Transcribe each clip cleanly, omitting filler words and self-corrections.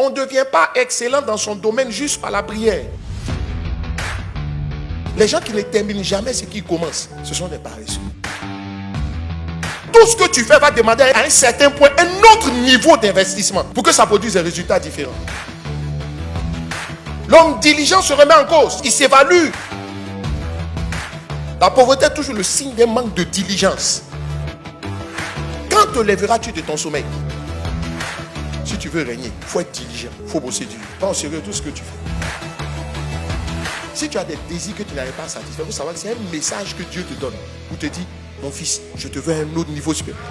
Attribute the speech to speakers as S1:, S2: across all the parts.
S1: On ne devient pas excellent dans son domaine juste par la prière. Les gens qui ne terminent jamais ce qu'ils commencent, ce sont des paresseux. Tout ce que tu fais va demander à un certain point un autre niveau d'investissement pour que ça produise des résultats différents. L'homme diligent se remet en cause, il s'évalue. La pauvreté est toujours le signe d'un manque de diligence. Quand te lèveras-tu de ton sommeil? Si tu veux régner, il faut être diligent, il faut bosser dur. Prends au sérieux tout ce que tu fais. Si tu as des désirs que tu n'arrives pas à satisfaire, il faut savoir que c'est un message que Dieu te donne. Où te dit, mon fils, je te veux à un autre niveau supérieur.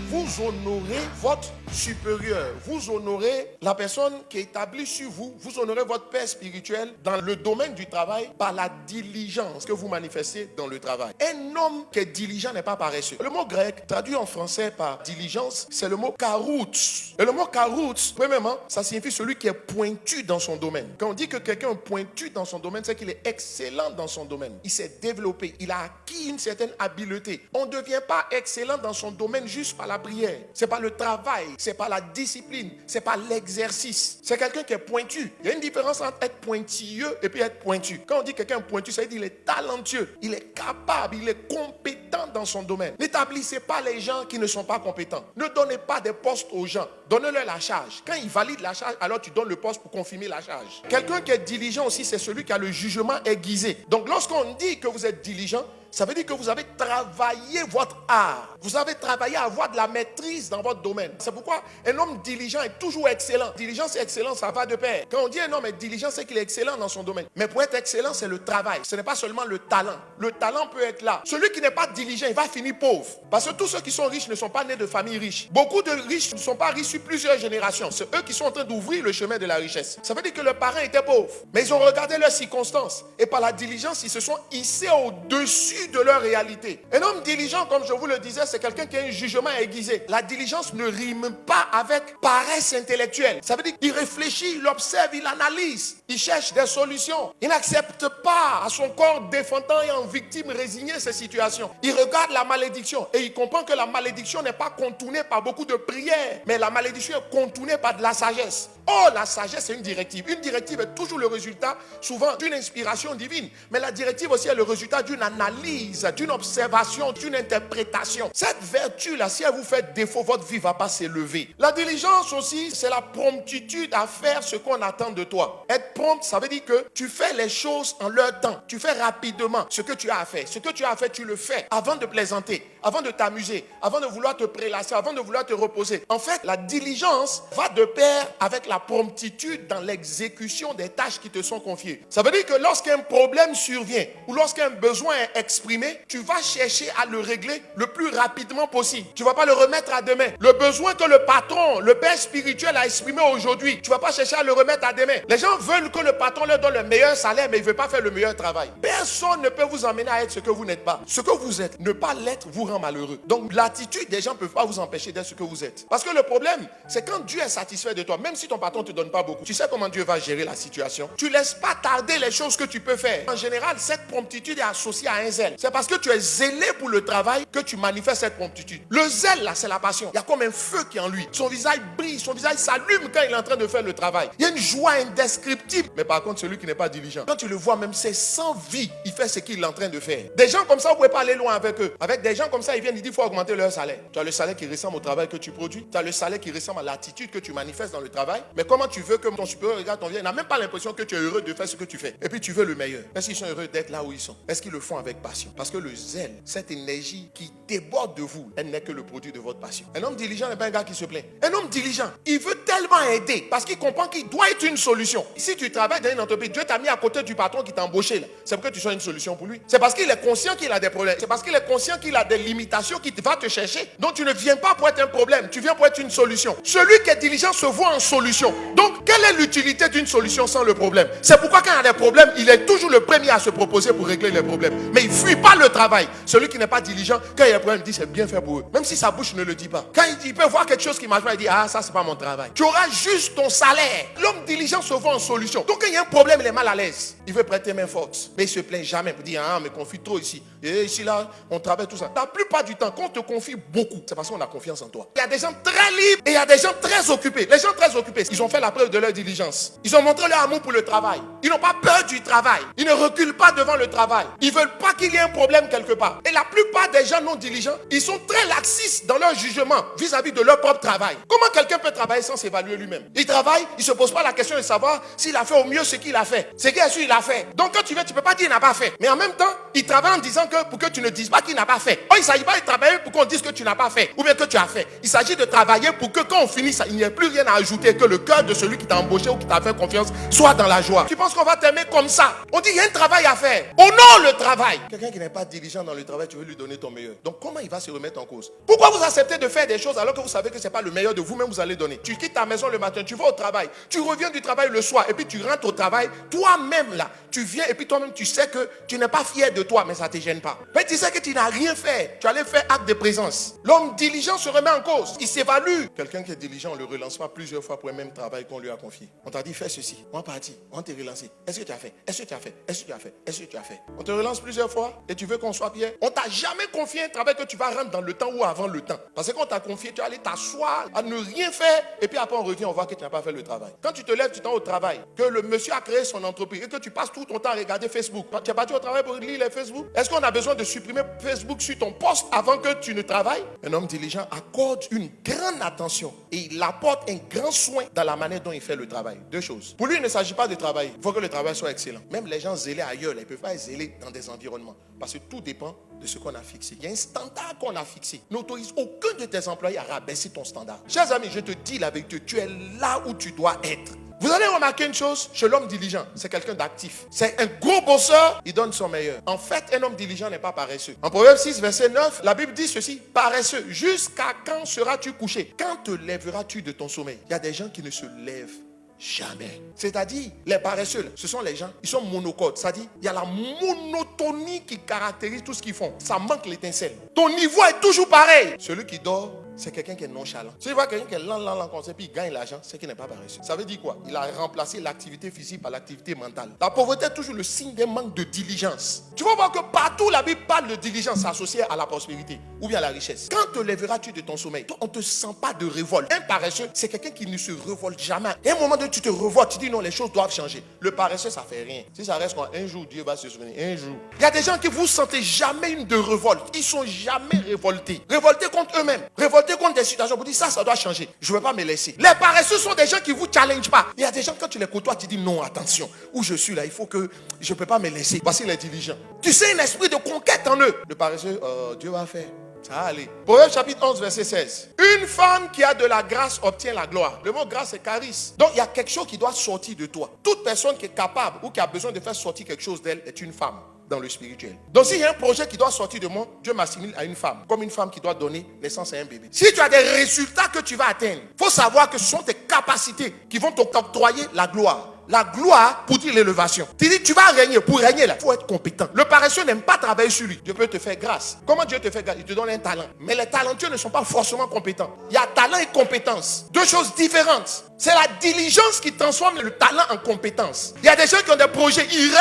S1: Vous honorez votre supérieur. Vous honorez la personne qui est établie sur vous. Vous honorez votre père spirituel dans le domaine du travail par la diligence que vous manifestez dans le travail. Un homme qui est diligent n'est pas paresseux. Le mot grec traduit en français par diligence, c'est le mot karouts. Et le mot karouts, premièrement, ça signifie celui qui est pointu dans son domaine. Quand on dit que quelqu'un est pointu dans son domaine, c'est qu'il est excellent dans son domaine. Il s'est développé, il a acquis une certaine habileté. On ne devient pas excellent dans son domaine juste par la prière. C'est pas le travail, c'est pas la discipline, c'est pas l'exercice. C'est quelqu'un qui est pointu. Il y a une différence entre être pointilleux et puis être pointu. Quand on dit quelqu'un est pointu, ça veut dire qu'il est talentueux, il est capable, il est compétent dans son domaine. N'établissez pas les gens qui ne sont pas compétents. Ne donnez pas des postes aux gens. Donnez-leur la charge. Quand ils valident la charge, alors tu donnes le poste pour confirmer la charge. Quelqu'un qui est diligent aussi, c'est celui qui a le jugement aiguisé. Donc lorsqu'on dit que vous êtes diligent, ça veut dire que vous avez travaillé votre art. Vous avez travaillé à avoir de la maîtrise dans votre domaine. C'est pourquoi un homme diligent est toujours excellent. Diligence et excellence, ça va de pair. Quand on dit un homme est diligent, c'est qu'il est excellent dans son domaine. Mais pour être excellent, c'est le travail. Ce n'est pas seulement le talent. Le talent peut être là. Celui qui n'est pas diligent, il va finir pauvre. Parce que tous ceux qui sont riches ne sont pas nés de familles riches. Beaucoup de riches ne sont pas riches sur plusieurs générations. C'est eux qui sont en train d'ouvrir le chemin de la richesse. Ça veut dire que leurs parents étaient pauvres. Mais ils ont regardé leurs circonstances. Et par la diligence, ils se sont hissés au-dessus de leur réalité. Un homme diligent, comme je vous le disais, c'est quelqu'un qui a un jugement aiguisé. La diligence ne rime pas avec paresse intellectuelle. Ça veut dire qu'il réfléchit, il observe, il analyse, il cherche des solutions. Il n'accepte pas à son corps défendant et en victime résigner ces situations. Il regarde la malédiction et il comprend que la malédiction n'est pas contournée par beaucoup de prières, mais la malédiction est contournée par de la sagesse. Oh, la sagesse, c'est une directive. Une directive est toujours le résultat, souvent, d'une inspiration divine. Mais la directive aussi est le résultat d'une analyse, d'une observation, d'une interprétation. Cette vertu-là, si elle vous fait défaut, votre vie ne va pas s'élever. La diligence aussi, c'est la promptitude à faire ce qu'on attend de toi. Être prompt, ça veut dire que tu fais les choses en leur temps. Tu fais rapidement ce que tu as à faire. Ce que tu as à faire, tu le fais avant de plaisanter, avant de t'amuser, avant de vouloir te prélasser, avant de vouloir te reposer. En fait, la diligence va de pair avec la promptitude dans l'exécution des tâches qui te sont confiées. Ça veut dire que lorsqu'un problème survient ou lorsqu'un besoin est exprimé, tu vas chercher à le régler le plus rapidement possible. Tu ne vas pas le remettre à demain. Le besoin que le patron, le père spirituel a exprimé aujourd'hui, tu ne vas pas chercher à le remettre à demain. Les gens veulent que le patron leur donne le meilleur salaire, mais il ne veut pas faire le meilleur travail. Personne ne peut vous emmener à être ce que vous n'êtes pas. Ce que vous êtes, ne pas l'être vous rend malheureux. Donc l'attitude des gens ne peut pas vous empêcher d'être ce que vous êtes. Parce que le problème, c'est quand Dieu est satisfait de toi, même si ton patron ne te donne pas beaucoup, tu sais comment Dieu va gérer la situation. Tu ne laisses pas tarder les choses que tu peux faire. En général, cette promptitude est associée à un zèle. C'est parce que tu es zélé pour le travail que tu manifestes cette promptitude. Le zèle, là, c'est la passion. Il y a comme un feu qui est en lui. Son visage brille, son visage s'allume quand il est en train de faire le travail. Il y a une joie indescriptible. Mais par contre, celui qui n'est pas diligent, quand tu le vois même, c'est sans vie. Il fait ce qu'il est en train de faire. Des gens comme ça, vous ne pouvez pas aller loin avec eux. Avec des gens comme ça, ils viennent, ils disent qu'il faut augmenter leur salaire. Tu as le salaire qui ressemble au travail que tu produis. Tu as le salaire qui ressemble à l'attitude que tu manifestes dans le travail. Mais comment tu veux que ton supérieur regarde ton vie? Il n'a même pas l'impression que tu es heureux de faire ce que tu fais. Et puis tu veux le meilleur. Est-ce qu'ils sont heureux d'être là où ils sont? Est-ce qu'ils le font avec passion? Parce que le zèle, cette énergie qui déborde de vous, elle n'est que le produit de votre passion. Un homme diligent n'est pas un gars qui se plaint. Un homme diligent, il veut tellement aider parce qu'il comprend qu'il doit être une solution. Si tu travailles dans une entreprise, Dieu t'a mis à côté du patron qui t'a embauché là. C'est pour que tu sois une solution pour lui. C'est parce qu'il est conscient qu'il a des problèmes. C'est parce qu'il est conscient qu'il a des limitations qui va te chercher. Donc tu ne viens pas pour être un problème. Tu viens pour être une solution. Celui qui est diligent se voit en solution. Donc quelle est l'utilité d'une solution sans le problème? C'est pourquoi quand il y a des problèmes, il est toujours le premier à se proposer pour régler les problèmes. Mais il fuit fuit pas le travail. Celui qui n'est pas diligent, quand il y a un problème, il dit c'est bien fait pour eux. Même si sa bouche ne le dit pas. Quand il peut voir quelque chose qui marche pas, il dit ah ça c'est pas mon travail. Tu auras juste ton salaire. L'homme diligent se voit en solution. Donc quand il y a un problème, il est mal à l'aise. Il veut prêter main forte. Mais il se plaint jamais pour dire ah on me confie trop ici. Et ici là, on travaille tout ça. La plupart du temps, quand on te confie beaucoup, c'est parce qu'on a confiance en toi. Il y a des gens très libres et il y a des gens très occupés. Les gens très occupés, ils ont fait la preuve de leur diligence. Ils ont montré leur amour pour le travail. Ils n'ont pas peur du travail. Ils ne reculent pas devant le travail. Ils ne veulent pas qu'il y ait un problème quelque part. Et la plupart des gens non diligents, ils sont très laxistes dans leur jugement vis-à-vis de leur propre travail. Comment quelqu'un peut travailler sans s'évaluer lui-même? Il travaille, il ne se pose pas la question de savoir s'il a fait au mieux ce qu'il a fait. Ce qu'il a su, il a fait. Donc quand tu veux, tu ne peux pas dire qu'il n'a pas fait. Mais en même temps, il travaille en disant que pour que tu ne dises pas qu'il n'a pas fait. Il ne s'agit pas de travailler pour qu'on dise que tu n'as pas fait ou bien que tu as fait. Il s'agit de travailler pour que quand on finit ça, il n'y ait plus rien à ajouter, que le cœur de celui qui t'a embauché ou qui t'a fait confiance soit dans la joie. Tu penses qu'on va t'aimer comme ça? On dit il y a un travail à faire. Honore le travail. Quelqu'un qui n'est pas diligent dans le travail, tu veux lui donner ton meilleur. Donc comment il va se remettre en cause? Pourquoi vous acceptez de faire des choses alors que vous savez que ce n'est pas le meilleur de vous-même vous allez donner? Tu quittes ta maison le matin, tu vas au travail, tu reviens du travail le soir et puis tu rentres au travail. Toi-même là, tu viens et puis toi-même tu sais que tu n'es pas fier de toi, mais ça ne te gêne pas. Mais tu sais que tu n'as rien fait. Tu allais faire acte de présence. L'homme diligent se remet en cause. Il s'évalue. Quelqu'un qui est diligent, on ne le relance pas plusieurs fois pour le même travail qu'on lui a confié. On t'a dit fais ceci. On est parti. On t'a relancé. Est-ce que tu as fait? Est-ce que tu as fait? Est-ce que tu as fait? Est-ce que tu as fait? On te relance plusieurs fois et tu veux qu'on soit fier. On t'a jamais confié un travail que tu vas rendre dans le temps ou avant le temps. Parce que quand on t'a confié, tu vas aller t'asseoir à ne rien faire et puis après on revient, on voit que tu n'as pas fait le travail. Quand tu te lèves, tu t'en au travail, que le monsieur a créé son entreprise et que tu passes tout ton temps à regarder Facebook. Tu es parti au travail pour lire les Facebook? Est-ce qu'on a besoin de supprimer Facebook sur ton poste avant que tu ne travailles? Un homme diligent accorde une grande attention et il apporte un grand soin dans la manière dont il fait le travail. Deux choses. Pour lui, il ne s'agit pas de travail. Il faut que le travail soit excellent. Même les gens zélés ailleurs, là, ils ne peuvent pas être zélés dans des environnements. Parce que tout dépend de ce qu'on a fixé. Il y a un standard qu'on a fixé. N'autorise aucun de tes employés à rabaisser ton standard. Chers amis, je te dis la vérité, tu es là où tu dois être. Vous allez remarquer une chose, chez l'homme diligent, c'est quelqu'un d'actif. C'est un gros bosseur, il donne son meilleur. En fait, un homme diligent n'est pas paresseux. En Proverbe 6, verset 9, la Bible dit ceci: paresseux, jusqu'à quand seras-tu couché? Quand te lèveras-tu de ton sommeil? Il y a des gens qui ne se lèvent jamais. C'est-à-dire, les paresseux, ce sont les gens, ils sont monocodes. C'est-à-dire, il y a la monotonie qui caractérise tout ce qu'ils font. Ça manque l'étincelle. Ton niveau est toujours pareil. Celui qui dort, c'est quelqu'un qui est nonchalant. Si tu vois quelqu'un qui est lent, comme ça, puis il gagne l'argent, c'est qu'il n'est pas paresseux. Ça veut dire quoi? Il a remplacé l'activité physique par l'activité mentale. La pauvreté est toujours le signe d'un manque de diligence. Tu vas voir que partout la Bible parle de diligence associée à la prospérité ou bien à la richesse. Quand te lèveras-tu de ton sommeil? Toi, on ne te sent pas de révolte. Un paresseux, c'est quelqu'un qui ne se révolte jamais. Et à un moment donné, tu te révoltes, tu dis non, les choses doivent changer. Le paresseux, ça fait rien. Si ça reste quoi, un jour, Dieu va se souvenir. Un jour. Il y a des gens qui vous sentez jamais une de révolte. Ils sont jamais révoltés. Révoltés contre eux-mêmes. Révoltés contre des situations. Vous dites ça doit changer. Je ne veux pas me laisser. Les paresseux sont des gens qui vous challengent pas. Il y a des gens, quand tu les côtoies, tu dis non, attention. Où je suis là, il faut que je ne peux pas me laisser. Voici les diligents. Tu sais, un esprit de conquête en eux. Le paresseux, Dieu va faire. Ça va aller. Proverbe chapitre 11, verset 16. Une femme qui a de la grâce obtient la gloire. Le mot grâce, c'est charisme. Donc, il y a quelque chose qui doit sortir de toi. Toute personne qui est capable ou qui a besoin de faire sortir quelque chose d'elle est une femme dans le spirituel. Donc, s'il y a un projet qui doit sortir de moi, Dieu m'assimile à une femme. Comme une femme qui doit donner naissance à un bébé. Si tu as des résultats que tu vas atteindre, il faut savoir que ce sont tes capacités qui vont t'octroyer la gloire. La gloire pour dire l'élévation. Tu dis, tu vas régner. Pour régner là, il faut être compétent. Le paresseux n'aime pas travailler sur lui. Dieu peut te faire grâce. Comment Dieu te fait grâce? Il te donne un talent. Mais les talentueux ne sont pas forcément compétents. Il y a talent et compétence. Deux choses différentes. C'est la diligence qui transforme le talent en compétence. Il y a des gens qui ont des projets. Ils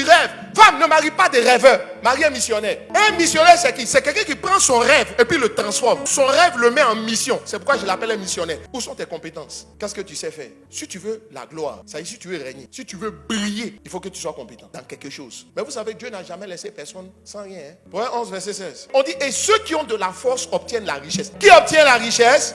S1: rêvent. Femme, ne marie pas des rêveurs. Marie un missionnaire. Un missionnaire, c'est qui? C'est quelqu'un qui prend son rêve et puis le transforme. Son rêve le met en mission. C'est pourquoi je l'appelle un missionnaire. Où sont tes compétences? Qu'est-ce que tu sais faire? Si tu veux la gloire, ça y est, si tu veux régner, si tu veux briller, il faut que tu sois compétent dans quelque chose. Mais vous savez, Dieu n'a jamais laissé personne sans rien. Proverbe 11, verset 16. On dit, et ceux qui ont de la force obtiennent la richesse. Qui obtient la richesse?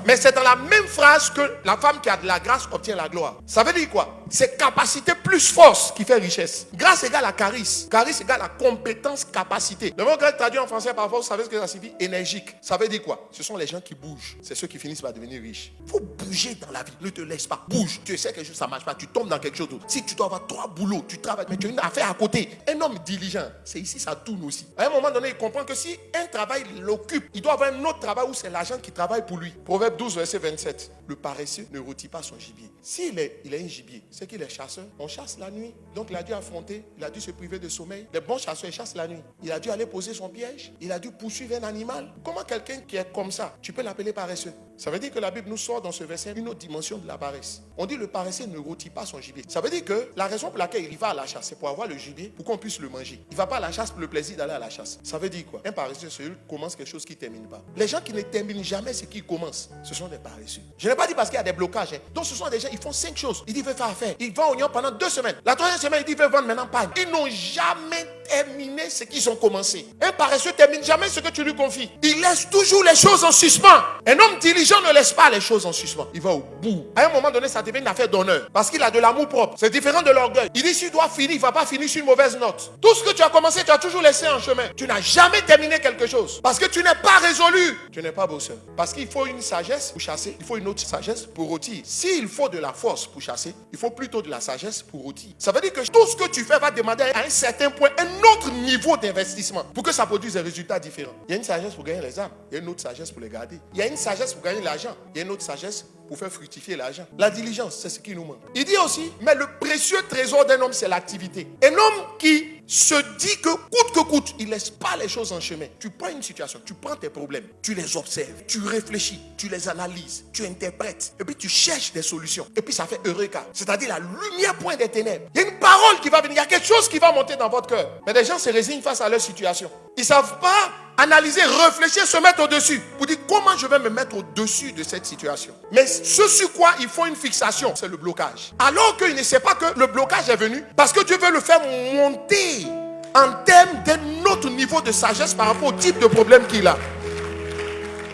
S1: Mais c'est dans la même phrase que la femme qui a de la grâce obtient la gloire. Ça veut dire quoi? C'est capacité plus force qui fait richesse. Grâce égale à charisme. Charisme égale à compétence, capacité. Le mot grec traduit en français parfois, vous savez ce que ça signifie? Énergique. Ça veut dire quoi? Ce sont les gens qui bougent. C'est ceux qui finissent par devenir riches. Il faut bouger dans la vie. Ne te laisse pas. Bouge. Tu sais que ça ne marche pas. Tu tombes dans quelque chose d'autre. Si tu dois avoir 3 boulots, tu travailles, mais tu as une affaire à côté. Un homme diligent, c'est ici, ça tourne aussi. À un moment donné, il comprend que si un travail l'occupe, il doit avoir un autre travail où c'est l'agent qui travaille pour lui. Proverbe 12, verset 27. Le paresseux ne rôtit pas son gibier. S'il est un gibier, c'est qu'il est chasseur. On chasse la nuit. Donc il a dû affronter, il a dû se priver de sommeil. Les bons chasseurs, ils chassent la nuit. Il a dû aller poser son piège. Il a dû poursuivre un animal. Comment quelqu'un qui est comme ça, tu peux l'appeler paresseux? Ça veut dire que la Bible nous sort dans ce verset une autre dimension de la paresse. On dit le paresseux ne rôtit pas son gibier. Ça veut dire que la raison pour laquelle il va à la chasse, c'est pour avoir le gibier, pour qu'on puisse le manger. Il ne va pas à la chasse pour le plaisir d'aller à la chasse. Ça veut dire quoi? Un paresseux, c'est celui qui commence quelque chose qui ne termine pas. Les gens qui ne terminent jamais ce qu'ils commencent, ce sont des paresseux. Je n'ai pas dit parce qu'il y a des blocages. Donc ce sont des gens, ils font 5 choses. Ils disent veut faire affaire. Ils vendent oignon pendant 2 semaines. La 3e semaine, ils disent veut vendre maintenant pagne. Ils n'ont jamais terminé ce qu'ils ont commencé. Un paresseux ne termine jamais ce que tu lui confies. Il laisse toujours les choses en suspens. Un homme diligent ne laisse pas les choses en suspens. Il va au bout. À un moment donné, ça devient une affaire d'honneur. Parce qu'il a de l'amour propre. C'est différent de l'orgueil. Il dit s'il doit finir, il ne va pas finir sur une mauvaise note. Tout ce que tu as commencé, tu as toujours laissé en chemin. Tu n'as jamais terminé quelque chose. Parce que tu n'es pas résolu. Tu n'es pas bosseur. Parce qu'il faut une sagesse pour chasser. Il faut une autre sagesse pour rôtir. S'il faut de la force pour chasser, il faut plutôt de la sagesse pour rôtir. Ça veut dire que tout ce que tu fais va demander à un certain point un autre niveau d'investissement pour que ça produise des résultats différents. Il y a une sagesse pour gagner les âmes. Il y a une autre sagesse pour les garder. Il y a une sagesse pour gagner l'argent. Il y a une autre sagesse pour faire fructifier l'argent. La diligence, c'est ce qui nous manque. Il dit aussi, mais le précieux trésor d'un homme, c'est l'activité. Un homme qui se dit que coûte, il ne laisse pas les choses en chemin. Tu prends une situation, tu prends tes problèmes, tu les observes, tu réfléchis, tu les analyses, tu interprètes, et puis tu cherches des solutions. Et puis ça fait Eureka, c'est-à-dire la lumière pointe des ténèbres. Il y a une parole qui va venir, il y a quelque chose qui va monter dans votre cœur. Mais les gens se résignent face à leur situation. Ils ne savent pas analyser, réfléchir, se mettre au-dessus. Pour dire comment je vais me mettre au-dessus de cette situation. Mais ce sur quoi ils font une fixation, c'est le blocage. Alors qu'ils ne savent pas que le blocage est venu parce que Dieu veut le faire monter en termes d'un autre niveau de sagesse par rapport au type de problème qu'il a.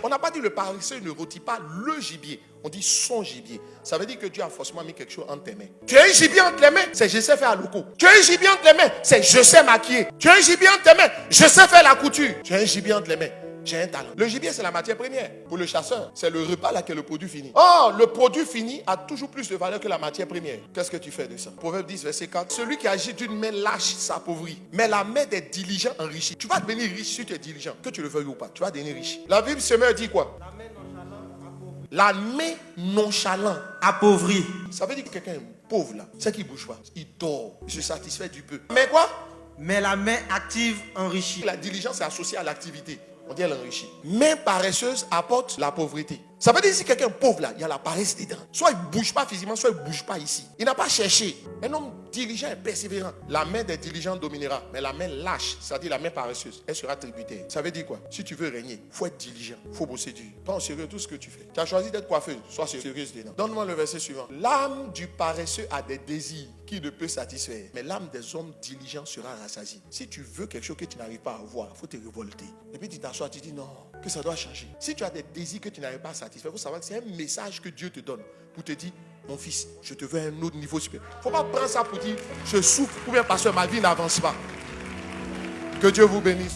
S1: On n'a pas dit le paresseux ne rôtit pas le gibier. On dit son gibier. Ça veut dire que Dieu a forcément mis quelque chose entre tes mains. Tu as un gibier entre les mains, c'est je sais faire à loco. Tu as un gibier entre les mains, c'est je sais maquiller. Tu as un gibier entre tes mains, je sais faire la couture. Tu as un gibier entre les mains, j'ai un talent. Le gibier, c'est la matière première. Pour le chasseur, c'est le repas là que le produit fini. Or, le produit fini a toujours plus de valeur que la matière première. Qu'est-ce que tu fais de ça? Proverbe 10, verset 4. Celui qui agit d'une main lâche s'appauvrit, mais la main des diligents enrichit. Tu vas devenir riche si tu es diligent. Que tu le veuilles ou pas, tu vas devenir riche. La Bible se met à dire quoi? La main nonchalante appauvrie. Ça veut dire que quelqu'un est pauvre là. C'est qu'il ne bouge pas. Il dort. Il se satisfait du peu. Mais quoi?
S2: Mais la main active enrichit.
S1: La diligence est associée à l'activité. On dit elle enrichit. Main paresseuse apporte la pauvreté. Ça veut dire que si quelqu'un est pauvre là, il y a la paresse dedans. Soit il ne bouge pas physiquement, soit il ne bouge pas ici. Il n'a pas cherché. Un homme diligent et persévérant. La main des diligents dominera. Mais la main lâche, c'est-à-dire la main paresseuse, elle sera tributaire. Ça veut dire quoi? Si tu veux régner, il faut être diligent. Il faut bosser dur. Prends au sérieux tout ce que tu fais. Tu as choisi d'être coiffeuse, sois sérieuse dedans. Donne-moi le verset suivant. L'âme du paresseux a des désirs qui ne peut satisfaire. Mais l'âme des hommes diligents sera rassasiée. Si tu veux quelque chose que tu n'arrives pas à avoir, il faut te révolter. Et puis tu t'assois, tu dis non, que ça doit changer. Si tu as des désirs que tu n'arrives pas à satisfaire, il faut savoir que c'est un message que Dieu te donne pour te dire, mon fils, je te veux à un autre niveau supérieur. Il ne faut pas prendre ça pour dire, je souffre ou bien parce que ma vie n'avance pas. Que Dieu vous bénisse.